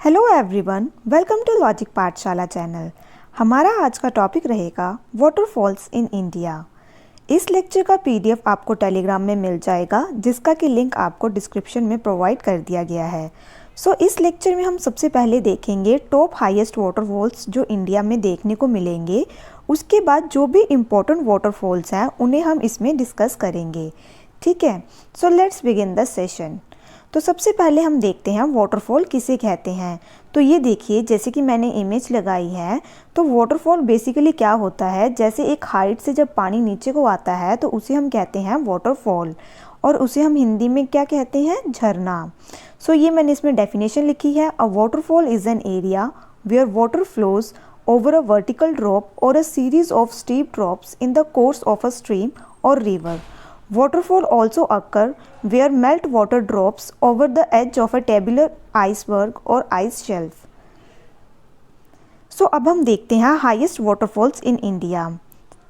Hello everyone, welcome to logic Pathshala channel. हमारा आज का टॉपिक रहेगा वाटरफॉल्स इन इंडिया। इस लेक्चर का पीडीएफ आपको टेलीग्राम में मिल जाएगा, जिसका कि लिंक आपको डिस्क्रिप्शन में प्रोवाइड कर दिया गया है। इस लेक्चर में हम सबसे पहले देखेंगे टॉप हाईएस्ट वाटरफॉल्स जो इंडिया में देखने को मिलेंगे। उसके बाद जो भी इम्पोर्टेंट वाटरफॉल्स हैं उन्हें हम इसमें डिस्कस करेंगे। ठीक है, so let's begin the session. तो सबसे पहले हम देखते हैं वाटरफॉल किसे कहते हैं। तो ये देखिए, जैसे कि मैंने इमेज लगाई है, तो वाटरफॉल बेसिकली क्या होता है, जैसे एक हाइट से जब पानी नीचे को आता है तो उसे हम कहते हैं वाटरफॉल, और उसे हम हिंदी में क्या कहते हैं, झरना। ये मैंने इसमें डेफिनेशन लिखी है। A waterfall is an area where water flows over a vertical drop or a series of steep drops in the course of a stream or river. Waterfall also occur where melt water drops over the edge of a tabular iceberg or ice shelf. अब हम देखते हैं highest waterfalls in India.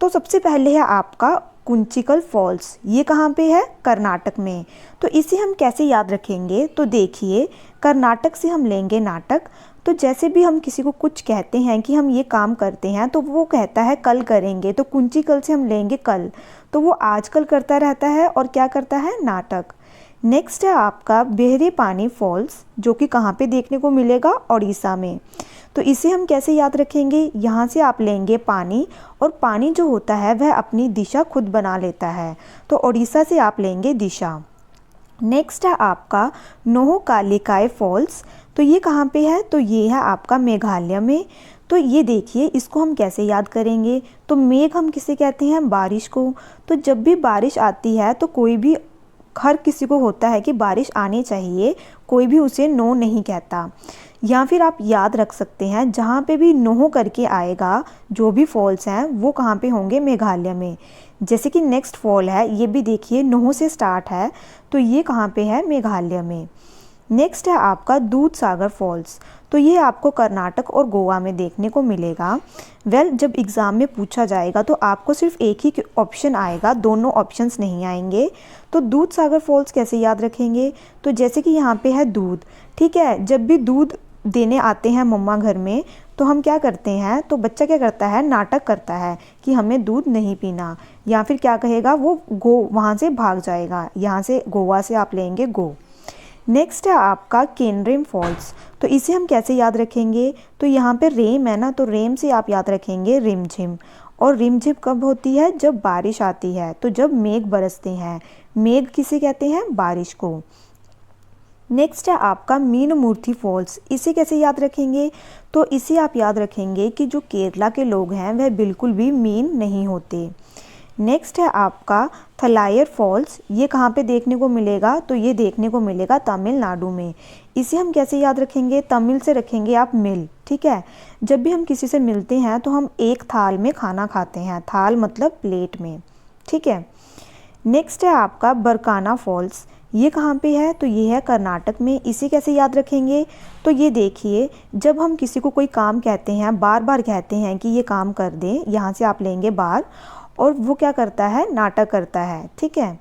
तो सबसे पहले है आपका Kunchikal false. ये कहाँ पे है, कर्नाटक में। तो इसे हम कैसे याद रखेंगे, तो देखिए, कर्नाटक से हम लेंगे नाटक। तो जैसे भी हम किसी को कुछ कहते हैं कि हम ये काम करते हैं, तो वो कहता है कल करेंगे, तो कुंचिकल से हम लेंगे कल, तो वो आजकल करता रहता है और क्या करता है, नाटक। नेक्स्ट है आपका बेहरे पानी फॉल्स, जो कि कहाँ पे देखने को मिलेगा, उड़ीसा में। तो इसे हम कैसे याद रखेंगे, यहाँ से आप लेंगे पानी, और पानी जो होता है वह अपनी दिशा खुद बना लेता है, तो उड़ीसा से आप लेंगे दिशा। नेक्स्ट है आपका नोहकालिकाई फॉल्स। तो ये कहाँ पे है, तो ये है आपका मेघालय में। तो ये देखिए, इसको हम कैसे याद करेंगे, तो मेघ हम किसे कहते हैं, बारिश को। तो जब भी बारिश आती है तो कोई भी, हर किसी को होता है कि बारिश आनी चाहिए, कोई भी उसे नो नहीं कहता। या फिर आप याद रख सकते हैं, जहाँ पे भी नोह करके आएगा, जो भी फॉल्स हैं वो कहाँ पे होंगे, मेघालय में। जैसे कि नेक्स्ट फॉल है, ये भी देखिए नोह से स्टार्ट है, तो ये कहाँ पे है, मेघालय में। नेक्स्ट है आपका दूध सागर फॉल्स। तो ये आपको कर्नाटक और गोवा में देखने को मिलेगा। जब एग्ज़ाम में पूछा जाएगा तो आपको सिर्फ एक ही ऑप्शन आएगा, दोनों ऑप्शंस नहीं आएंगे। तो दूध सागर फॉल्स कैसे याद रखेंगे, तो जैसे कि यहाँ पे है दूध, ठीक है, जब भी दूध देने आते हैं मम्मा घर में, तो हम क्या करते हैं, तो बच्चा क्या करता है, नाटक करता है कि हमें दूध नहीं पीना, या फिर क्या कहेगा, वो गो वहाँ से भाग जाएगा। यहाँ से गोवा से आप लेंगे गो। नेक्स्ट है आपका केनरेम फॉल्स। तो इसे हम कैसे याद रखेंगे, तो यहाँ पे रेम है ना, तो रेम से आप याद रखेंगे रिमझिम। और रिमझिम कब होती है, जब बारिश आती है, तो जब मेघ बरसते हैं। मेघ किसे कहते हैं, बारिश को। नेक्स्ट है आपका मीनमूर्ति फॉल्स। इसे कैसे याद रखेंगे, तो इसे आप याद रखेंगे कि जो केरला के लोग हैं वह बिल्कुल भी मीन नहीं होते। नेक्स्ट है आपका थलायर फॉल्स। ये कहाँ पे देखने को मिलेगा, तो ये देखने को मिलेगा तमिलनाडु में। इसे हम कैसे याद रखेंगे, तमिल से रखेंगे आप मिल, ठीक है। जब भी हम किसी से मिलते हैं तो हम एक थाल में खाना खाते हैं, थाल मतलब प्लेट में, ठीक है। नेक्स्ट है आपका बरकाना फॉल्स। ये कहाँ पे है, तो ये है कर्नाटक में। इसे कैसे याद रखेंगे, तो ये देखिए, जब हम किसी को कोई काम कहते हैं, बार बार कहते हैं कि ये काम कर दे, यहाँ से आप लेंगे बार, और वो क्या करता है, नाटक करता है, ठीक है।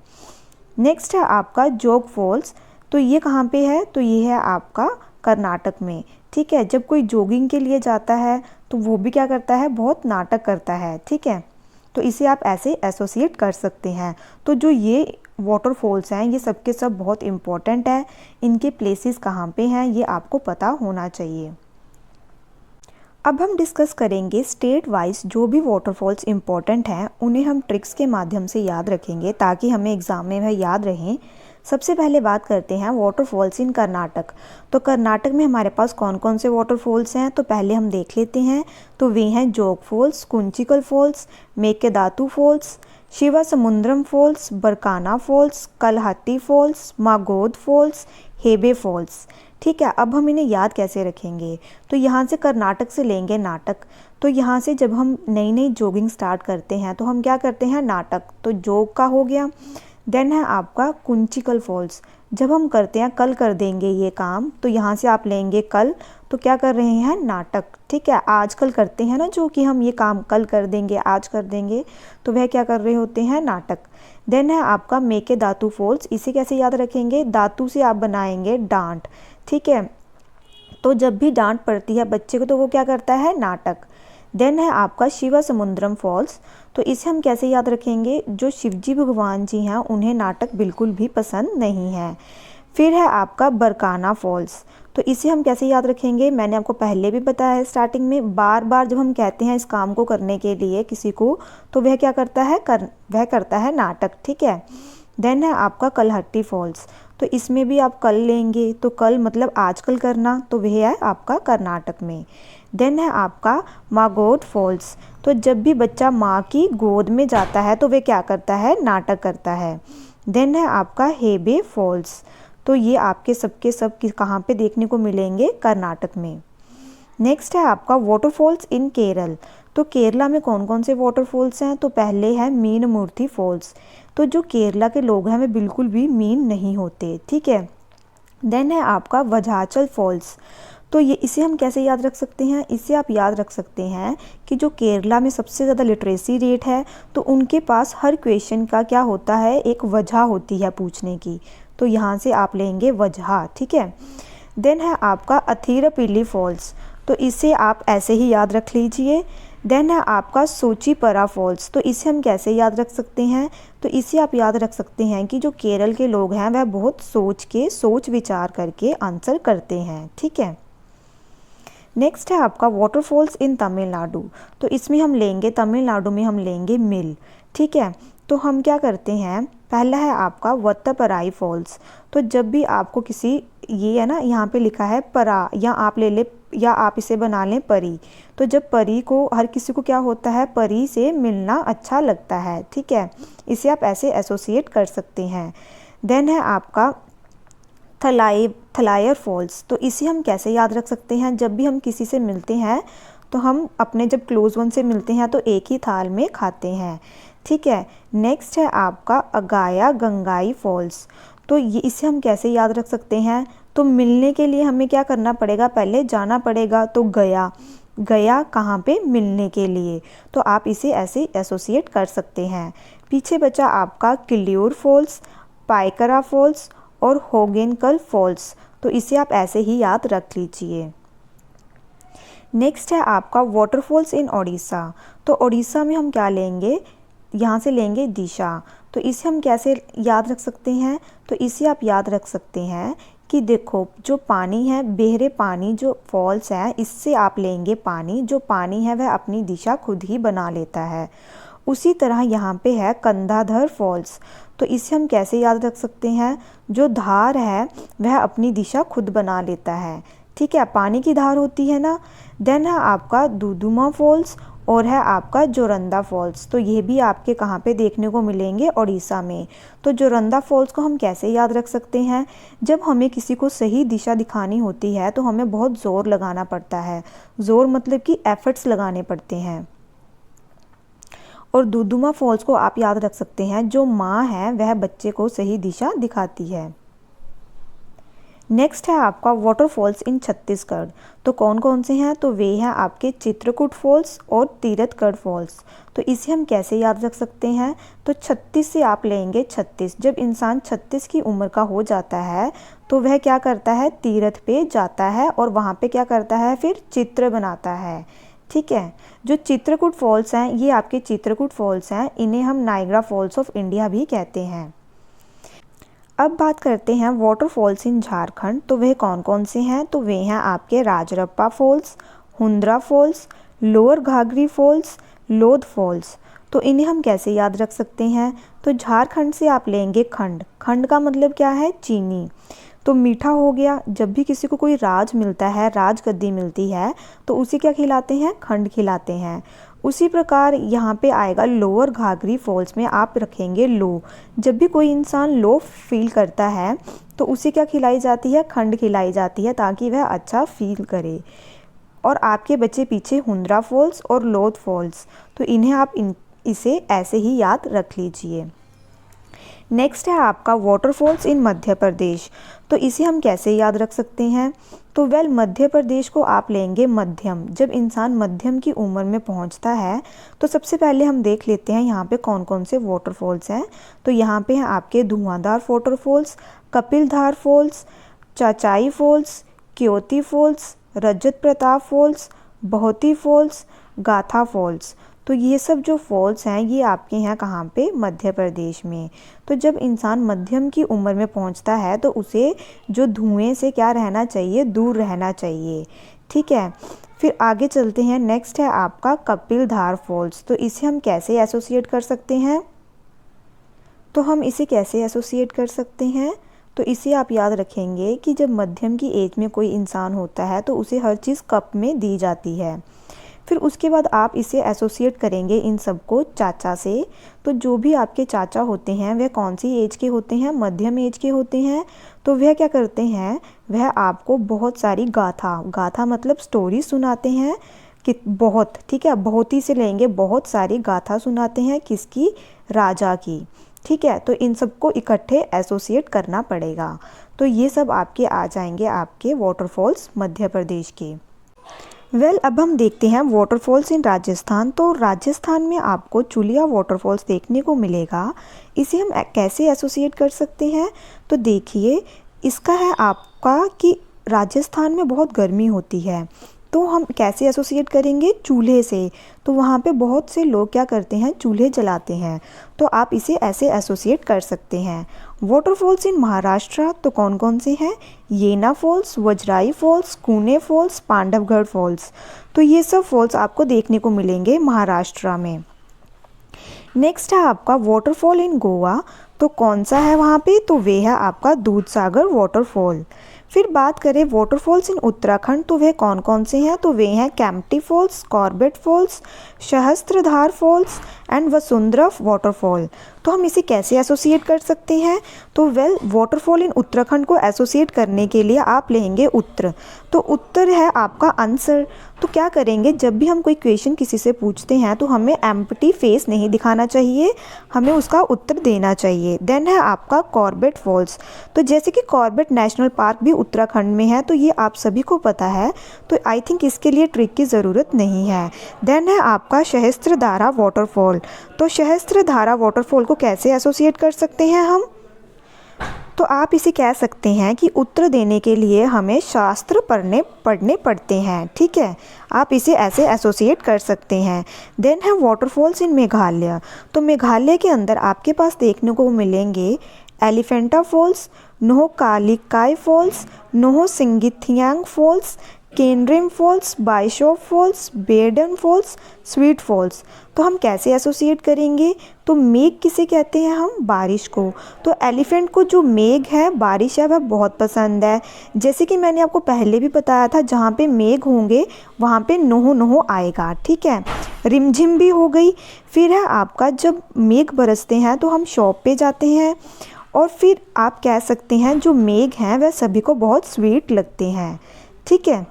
नेक्स्ट है आपका जोग फॉल्स। तो ये कहाँ पे है, तो ये है आपका कर्नाटक में, ठीक है। जब कोई जॉगिंग के लिए जाता है तो वो भी क्या करता है, बहुत नाटक करता है, ठीक है। तो इसे आप ऐसे एसोसिएट कर सकते हैं। तो जो ये वाटरफॉल्स हैं, ये सब के सब बहुत इम्पोर्टेंट है। इनके प्लेसेस कहाँ पे हैं, ये आपको पता होना चाहिए। अब हम डिस्कस करेंगे स्टेट वाइज जो भी वाटरफॉल्स इम्पॉर्टेंट हैं, उन्हें हम ट्रिक्स के माध्यम से याद रखेंगे ताकि हमें एग्ज़ाम में वह याद रहें। सबसे पहले बात करते हैं वाटरफॉल्स इन कर्नाटक। तो कर्नाटक में हमारे पास कौन कौन से वाटरफॉल्स हैं, तो पहले हम देख लेते हैं। तो वे हैं Jog falls, Kunchikal falls, Mekedatu falls, Shivasamudram falls, Barkana falls, Kalhatti falls, Magod falls, Hebbe falls, ठीक है। अब हम इन्हें याद कैसे रखेंगे, तो यहाँ से कर्नाटक से लेंगे नाटक। तो यहाँ से जब हम नई नई जॉगिंग स्टार्ट करते हैं तो हम क्या करते हैं, नाटक, तो जोग का हो गया। देन है आपका कुंचिकल फॉल्स। जब हम करते हैं कल कर देंगे ये काम, तो यहाँ से आप लेंगे कल, तो क्या कर रहे हैं, नाटक, ठीक है। आजकल करते हैं ना, जो कि हम ये काम कल कर देंगे, आज कर देंगे, तो वह क्या कर रहे होते हैं, नाटक। देन है आपका मेकेदातु फॉल्स। इसे कैसे याद रखेंगे, धातु से आप बनाएंगे डांट, ठीक है। तो जब भी डांट पड़ती है बच्चे को तो वो क्या करता है, नाटक। देन है आपका शिवसमुद्रम फॉल्स। तो इसे हम कैसे याद रखेंगे, जो शिवजी भगवान जी हैं उन्हें नाटक बिल्कुल भी पसंद नहीं है। फिर है आपका बरकाना फॉल्स। तो इसे हम कैसे याद रखेंगे, मैंने आपको पहले भी बताया है स्टार्टिंग में, बार बार जब हम कहते हैं इस काम को करने के लिए किसी को, तो वह क्या करता है, वह करता है नाटक, ठीक है। देन है आपका कलहट्टी फॉल्स। तो इसमें भी आप कल लेंगे, तो कल मतलब आजकल करना, तो वह है आपका कर्नाटक में। देन है आपका मागोट फॉल्स। तो जब भी बच्चा माँ की गोद में जाता है तो वह क्या करता है, नाटक करता है। देन है आपका हेबे फॉल्स। तो ये आपके सबके सब कहाँ पे देखने को मिलेंगे, कर्नाटक में। नेक्स्ट है आपका वाटरफॉल्स इन केरल। तो केरला में कौन कौन से वाटरफॉल्स हैं, तो पहले है मीनमूर्ति फॉल्स। तो जो केरला के लोग हैं वे बिल्कुल भी मीन नहीं होते, ठीक है। देन है आपका वजाचल फॉल्स। तो ये इसे हम कैसे याद रख सकते हैं, इसे आप याद रख सकते हैं कि जो केरला में सबसे ज़्यादा लिटरेसी रेट है, तो उनके पास हर क्वेश्चन का क्या होता है, एक वजह होती है पूछने की। तो यहाँ से आप लेंगे वजह, ठीक है। देन है आपका अथिरपिली फॉल्स। तो इसे आप ऐसे ही याद रख लीजिए। देन है आपका सोचीपरा फॉल्स। तो इसे हम कैसे याद रख सकते हैं, तो इसे आप याद रख सकते हैं कि जो केरल के लोग हैं वह बहुत सोच विचार करके आंसर करते हैं, ठीक है। नेक्स्ट है आपका वाटरफॉल्स इन तमिलनाडु। तो इसमें हम लेंगे, तमिलनाडु में हम लेंगे मिल, ठीक है। तो हम क्या करते हैं, पहला है आपका वत्तपराई फॉल्स। तो जब भी आपको किसी, ये है ना यहाँ पे लिखा है परा, या आप ले ले, या आप इसे बना लें परी। तो जब परी को, हर किसी को क्या होता है, परी से मिलना अच्छा लगता है, ठीक है। इसे आप ऐसे एसोसिएट कर सकते हैं। देन है आपका थलायर फॉल्स। तो इसे हम कैसे याद रख सकते हैं, जब भी हम किसी से मिलते हैं तो हम अपने जब क्लोज वन से मिलते हैं तो एक ही थाल में खाते हैं, ठीक है। नेक्स्ट है आपका अगाया गंगाई फॉल्स। तो ये इसे हम कैसे याद रख सकते हैं, तो मिलने के लिए हमें क्या करना पड़ेगा, पहले जाना पड़ेगा, तो गया, गया कहाँ पे, मिलने के लिए। तो आप इसे ऐसे एसोसिएट कर सकते हैं। पीछे बचा आपका किल्यूर फॉल्स, पाइकरा फॉल्स और होगेनकल फॉल्स। तो इसे आप ऐसे ही याद रख लीजिए। नेक्स्ट है आपका वाटरफॉल्स इन ओडिशा। तो ओडिशा में हम क्या लेंगे, यहाँ से लेंगे दिशा। तो इसे हम कैसे याद रख सकते हैं, तो इसे आप याद रख सकते हैं कि देखो जो पानी है, बेहरे पानी जो फॉल्स है, इससे आप लेंगे पानी, जो पानी है वह अपनी दिशा खुद ही बना लेता है। उसी तरह यहाँ पे है कंधाधर फॉल्स। तो इसे हम कैसे याद रख सकते हैं, जो धार है वह अपनी दिशा खुद बना लेता है, ठीक है, पानी की धार होती है ना। देन है आपका दुदुमा फॉल्स और है आपका जोरंदा फॉल्स। तो ये भी आपके कहाँ पे देखने को मिलेंगे, ओडिशा में। तो जोरंदा फॉल्स को हम कैसे याद रख सकते हैं, जब हमें किसी को सही दिशा दिखानी होती है तो हमें बहुत ज़ोर लगाना पड़ता है, ज़ोर मतलब कि एफर्ट्स लगाने पड़ते हैं। और दुदुमा फॉल्स को आप याद रख सकते हैं, जो माँ है वह बच्चे को सही दिशा दिखाती है। नेक्स्ट है आपका वाटरफॉल्स इन छत्तीसगढ़। तो कौन कौन से हैं, तो वे हैं आपके चित्रकूट फॉल्स और तीरथगढ़ फॉल्स। तो इसे हम कैसे याद रख सकते हैं, तो 36 से आप लेंगे 36। जब इंसान 36 की उम्र का हो जाता है तो वह क्या करता है, तीर्थ पे जाता है और वहाँ पे क्या करता है, फिर चित्र बनाता है, ठीक है। जो चित्रकूट फॉल्स हैं ये आपके चित्रकूट फॉल्स हैं, इन्हें हम नायग्रा फॉल्स ऑफ इंडिया भी कहते हैं। अब बात करते हैं वाटरफॉल्स इन झारखंड। तो वह कौन कौन से हैं, तो वे हैं आपके Rajrappa falls, Hundru falls, lower Ghaghri falls, Lodh falls. तो इन्हें हम कैसे याद रख सकते हैं, तो झारखंड से आप लेंगे खंड, खंड का मतलब क्या है, चीनी। तो मीठा हो गया, जब भी किसी को कोई राज मिलता है, राज गद्दी मिलती है, तो उसे क्या खिलाते हैं, खंड खिलाते हैं। उसी प्रकार यहाँ पे आएगा लोअर घाघरी फॉल्स में आप रखेंगे लो। जब भी कोई इंसान लो फील करता है तो उसे क्या खिलाई जाती है, खंड खिलाई जाती है, ताकि वह अच्छा फील करे। और आपके बच्चे पीछे हुंद्रा फॉल्स और लोध फॉल्स, तो इन्हें आप इसे ऐसे ही याद रख लीजिए। नेक्स्ट है आपका वाटरफॉल्स इन मध्य प्रदेश। तो इसे हम कैसे याद रख सकते हैं, तो वेल मध्य प्रदेश को आप लेंगे मध्यम। जब इंसान मध्यम की उम्र में पहुंचता है तो सबसे पहले हम देख लेते हैं यहाँ पे कौन कौन से वाटरफॉल्स हैं। तो यहाँ पे हैं आपके धुआंधार waterfalls, Kapildhar false, चाचाई false, क्योती false, रजत प्रताप फॉल्स, बहुती फॉल्स, गाथा फॉल्स। तो ये सब जो फॉल्स हैं ये आपके यहाँ कहाँ पे, मध्य प्रदेश में। तो जब इंसान मध्यम की उम्र में पहुँचता है तो उसे जो धुएं से क्या रहना चाहिए, दूर रहना चाहिए। ठीक है, फिर आगे चलते हैं। नेक्स्ट है आपका कपिल धार फॉल्स। तो इसे हम कैसे एसोसिएट कर सकते हैं, तो हम इसे कैसे एसोसिएट कर सकते हैं, तो इसे आप याद रखेंगे कि जब मध्यम की एज में कोई इंसान होता है तो उसे हर चीज़ कप में दी जाती है। फिर उसके बाद आप इसे एसोसिएट करेंगे इन सबको चाचा से। तो जो भी आपके चाचा होते हैं वह कौन सी एज के होते हैं, मध्यम एज के होते हैं। तो वह क्या करते हैं, वह आपको बहुत सारी गाथा, गाथा मतलब स्टोरी सुनाते हैं कि बहुत, ठीक है, बहुत ही से लेंगे, बहुत सारी गाथा सुनाते हैं किसकी, राजा की। ठीक है, तो इन सबको इकट्ठे एसोसिएट करना पड़ेगा। तो ये सब आपके आ जाएंगे आपके वाटरफॉल्स मध्य प्रदेश के। अब हम देखते हैं वाटरफॉल्स इन राजस्थान। तो राजस्थान में आपको चुलिया वाटरफॉल्स देखने को मिलेगा। इसे हम कैसे एसोसिएट कर सकते हैं, तो देखिए इसका है आपका कि राजस्थान में बहुत गर्मी होती है, तो हम कैसे एसोसिएट करेंगे, चूल्हे से। तो वहाँ पे बहुत से लोग क्या करते हैं, चूल्हे जलाते हैं। तो आप इसे ऐसे एसोसिएट कर सकते हैं। वाटरफॉल्स इन महाराष्ट्र तो कौन कौन से हैं, येना false, Vajrai false, कूने false, Pandavgad false. तो ये सब फॉल्स आपको देखने को मिलेंगे महाराष्ट्र में। नेक्स्ट है आपका वाटरफॉल इन गोवा। तो कौन सा है वहाँ पे, तो वे है आपका दूधसागर वाटरफॉल। फिर बात करें वाटरफॉल्स इन उत्तराखंड, तो वे कौन कौन से हैं, तो वे हैं Kempty falls, Corbett falls, Sahastradhara falls and Vasundhara waterfall. तो हम इसे कैसे एसोसिएट कर सकते हैं, तो वाटरफॉल इन उत्तराखंड को एसोसिएट करने के लिए आप लेंगे उत्तर। तो उत्तर है आपका आंसर। तो क्या करेंगे, जब भी हम कोई क्वेश्चन किसी से पूछते हैं तो हमें एम्प्टी फेस नहीं दिखाना चाहिए, हमें उसका उत्तर देना चाहिए। देन है आपका कॉर्बेट फॉल्स। तो जैसे कि कॉर्बेट नेशनल पार्क भी उत्तराखंड में है, तो ये आप सभी को पता है, तो आई थिंक इसके लिए ट्रिक की ज़रूरत नहीं है। देन है आपका सहस्त्रधारा वाटरफॉल। तो सहस्त्रधारा वाटरफॉल को कैसे एसोसिएट कर सकते हैं हम, तो आप इसे कह सकते हैं कि उत्तर देने के लिए हमें शास्त्र पढ़ने पड़ते हैं। ठीक है, आप इसे ऐसे एसोसिएट कर सकते हैं। देन है वाटरफॉल्स इन मेघालय। तो मेघालय के अंदर आपके पास देखने को मिलेंगे Elephanta falls, Nohkalikai falls, Nohsngithiang falls, Kynrem falls, Bishop falls, Beadon falls, Sweet falls. तो हम कैसे एसोसिएट करेंगे, तो मेघ किसे कहते हैं हम, बारिश को। तो एलिफेंट को जो मेघ है, बारिश है, वह बहुत पसंद है। जैसे कि मैंने आपको पहले भी बताया था, जहाँ पे मेघ होंगे वहाँ पे नोह नोह आएगा। ठीक है, रिमझिम भी हो गई। फिर है आपका जब मेघ बरसते हैं तो हम शॉप पे जाते हैं, और फिर आप कह सकते हैं जो मेघ हैं वह सभी को बहुत स्वीट लगते हैं। ठीक है,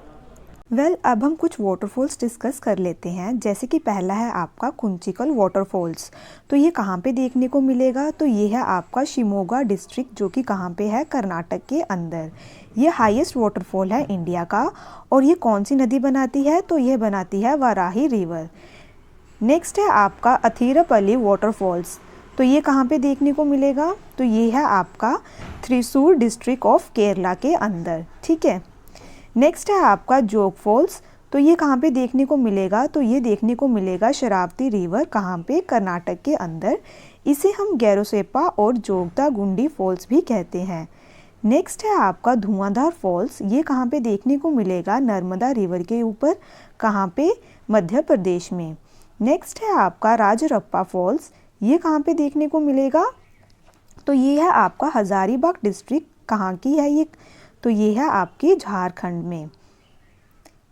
अब हम कुछ वाटरफॉल्स डिस्कस कर लेते हैं। जैसे कि पहला है आपका कुंचिकल वाटरफॉल्स। तो ये कहाँ पे देखने को मिलेगा, तो ये है आपका शिमोगा डिस्ट्रिक्ट, जो कि कहाँ पे है, कर्नाटक के अंदर। ये हाईएस्ट वाटरफॉल है इंडिया का। और ये कौन सी नदी बनाती है, तो ये बनाती है वाराही रिवर। नेक्स्ट है आपका अथिरपल्ली वाटरफॉल्स। तो ये कहाँ पे देखने को मिलेगा, तो ये है आपका थ्रिसूर डिस्ट्रिक्ट ऑफ केरला के अंदर। ठीक है, नेक्स्ट है आपका जोग फॉल्स। तो ये कहाँ पे देखने को मिलेगा, तो ये देखने को मिलेगा शरावती रिवर, कहाँ पे, कर्नाटक के अंदर। इसे हम गैरोसेपा और जोगदा गुंडी फॉल्स भी कहते हैं। नेक्स्ट है आपका धुआंधार फॉल्स। ये कहाँ पे देखने को मिलेगा, नर्मदा रिवर के ऊपर, कहाँ पे, मध्य प्रदेश में। नेक्स्ट है आपका राजरप्पा फॉल्स। ये कहाँ पे देखने को मिलेगा, तो ये है आपका हजारीबाग डिस्ट्रिक्ट, कहाँ की है ये, तो ये है आपके झारखंड में।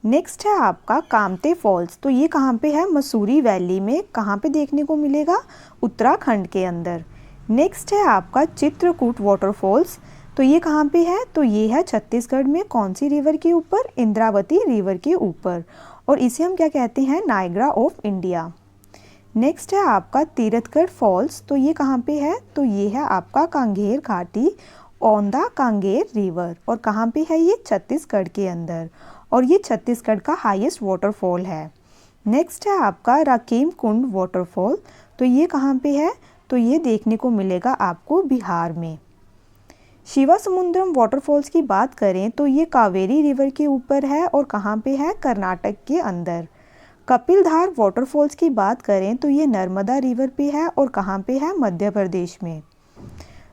नेक्स्ट है आपका कामते फॉल्स। तो ये कहाँ पे है, मसूरी वैली में, कहाँ पे देखने को मिलेगा, उत्तराखंड के अंदर। नेक्स्ट है आपका चित्रकूट वाटरफॉल्स। तो ये कहाँ पे है, तो ये है छत्तीसगढ़ में, कौन सी रिवर के ऊपर, इंद्रावती रिवर के ऊपर। और इसे हम क्या कहते हैं, नायग्रा ऑफ इंडिया। नेक्स्ट है आपका तीरथगढ़ फॉल्स। तो ये कहाँ पे है, तो ये है आपका कांगेर घाटी ऑन द कांगेर रिवर। और कहाँ पे है ये, छत्तीसगढ़ के अंदर। और ये छत्तीसगढ़ का हाईएस्ट वाटरफॉल है। नेक्स्ट है आपका राकीम कुंड वाटरफॉल। तो ये कहाँ पे है, तो ये देखने को मिलेगा आपको बिहार में। शिवासमुद्रम वाटरफॉल्स की बात करें तो ये कावेरी रिवर के ऊपर है और कहाँ पे है, कर्नाटक के अंदर। कपिलधार वाटरफॉल्स की बात करें तो ये नर्मदा रिवर पे है और कहाँ पे है, मध्य प्रदेश में।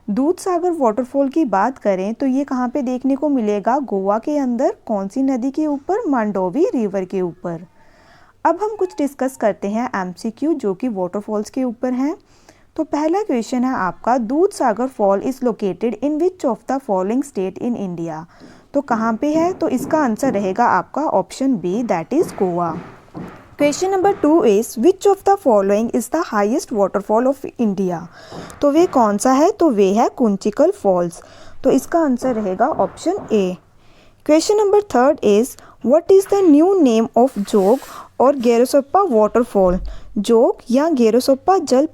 दूधसागर वाटरफॉल की बात करें तो ये कहाँ पे देखने को मिलेगा, गोवा के अंदर। कौन सी नदी के ऊपर, मांडोवी रिवर के ऊपर। अब हम कुछ डिस्कस करते हैं एमसीक्यू जो कि वाटरफॉल्स के ऊपर हैं। तो पहला क्वेश्चन है आपका, Dudhsagar fall is located in which of the following state in India. तो कहाँ पे है, तो इसका आंसर रहेगा आपका option B, that is Goa. Question number 2 is which of the following is the highest waterfall of India. तो वे कौन सा है, तो वे है कुंचिकल फॉल्स। तो इसका आंसर रहेगा option A. Question number 3 is what is the new name of जोग और गेरोसोप्पा वाटरफॉल। जोग या गेरोसोप्पा जल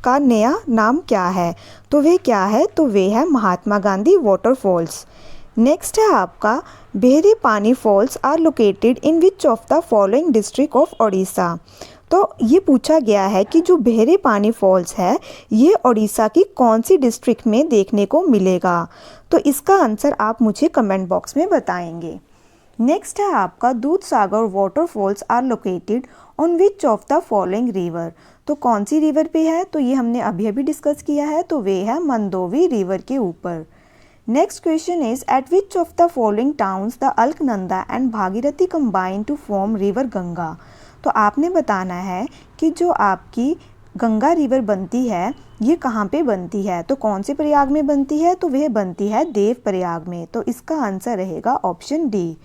का नया नाम क्या है। तो वे क्या है, तो वे है महात्मा गांधी वाटरफॉल्स। नेक्स्ट है आपका, Behri Pani falls are located in which of the following district of Odisha. तो ये पूछा गया है कि जो बेहरी पानी फॉल्स है ये ओडिशा की कौन सी डिस्ट्रिक्ट में देखने को मिलेगा। तो इसका आंसर आप मुझे कमेंट बॉक्स में बताएंगे। नेक्स्ट है आपका, Dudhsagar waterfalls are located on which of the following river. तो कौन सी रिवर पे है, तो ये हमने अभी अभी डिस्कस किया है, तो वे है मंदोवी रिवर के ऊपर। Next question is at which of the following towns the Alaknanda and Bhagirathi combine to form river Ganga. तो आपने बताना है कि जो आपकी गंगा रिवर बनती है ये कहाँ पे बनती है। तो कौन से प्रयाग में बनती है, तो वह बनती है देव प्रयाग में। तो इसका आंसर रहेगा option D.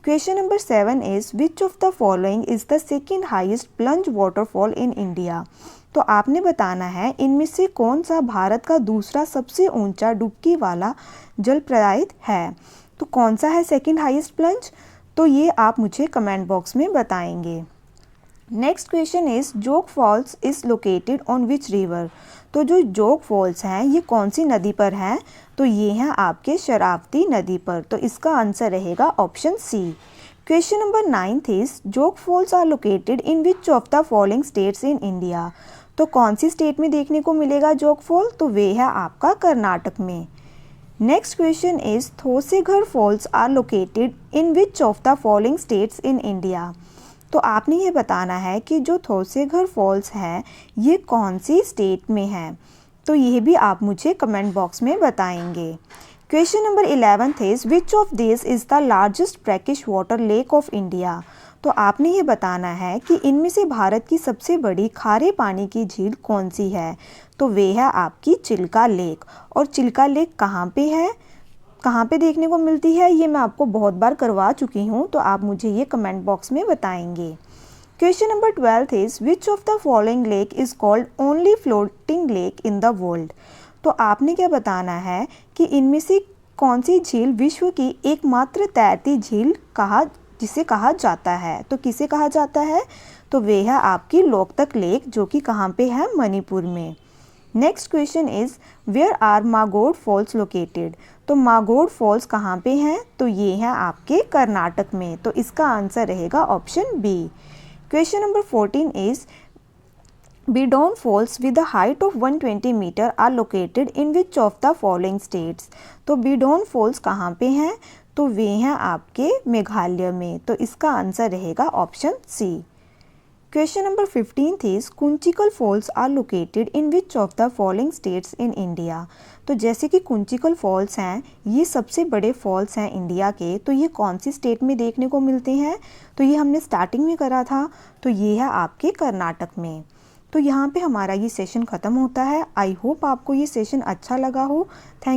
Question number 7 is which of the following is the second highest plunge waterfall in India. तो आपने बताना है इनमें से कौन सा भारत का दूसरा सबसे ऊंचा डुबकी वाला जल प्रदायित है। तो कौन सा है सेकेंड हाईएस्ट प्लंज, तो ये आप मुझे कमेंट बॉक्स में बताएंगे। Next question is Jog falls is located on which river. तो जो जोग फॉल्स हैं ये कौन सी नदी पर हैं, तो ये हैं आपके शरावती नदी पर। तो इसका आंसर रहेगा option C. Question number 9 is Jog falls are located in which of the following states in India. तो कौन सी स्टेट में देखने को मिलेगा जोग फॉल, तो वे है आपका कर्नाटक में। Next question is Thoseghar falls are located in which of the following states in India. तो आपने ये बताना है कि जो थोसेघर फॉल्स है ये कौन सी स्टेट में है। तो ये भी आप मुझे कमेंट बॉक्स में बताएंगे। Question number 11 is which of this is the largest brackish water lake of India. तो आपने ये बताना है कि इनमें से भारत की सबसे बड़ी खारे पानी की झील कौन सी है। तो वे है आपकी चिल्का लेक। और चिल्का लेक कहाँ पे है, कहाँ पे देखने को मिलती है, ये मैं आपको बहुत बार करवा चुकी हूँ। तो आप मुझे ये कमेंट बॉक्स में बताएंगे। Question number 12 is which of the following lake is called only floating lake in the world. तो आपने क्या बताना है कि इनमें से कौन सी झील विश्व की एकमात्र तैरती झील जिसे कहा जाता है। तो किसे कहा जाता है, तो वे है आपकी लोकतक लेक जो कि कहाँ पे है, मणिपुर में। Next question is where are Magod falls located. तो मागोड फॉल्स कहाँ पे हैं, तो ये हैं आपके कर्नाटक में। तो इसका आंसर रहेगा option B. Question number 14 is Beadon falls with the height of 120 metre are located in which of the following states. तो बिडोन फॉल्स कहाँ पे हैं, तो वे हैं आपके मेघालय में। तो इसका आंसर रहेगा option C. Question number 15 is Kunchikal falls are located in which of the following states in India. तो जैसे कि कुंचिकल फॉल्स हैं ये सबसे बड़े फॉल्स हैं इंडिया के, तो ये कौन सी स्टेट में देखने को मिलते हैं। तो ये हमने स्टार्टिंग में करा था, तो ये है आपके कर्नाटक में। तो यहाँ पे हमारा ये सेशन ख़त्म होता है। आई होप आपको ये सेशन अच्छा लगा हो। थैंक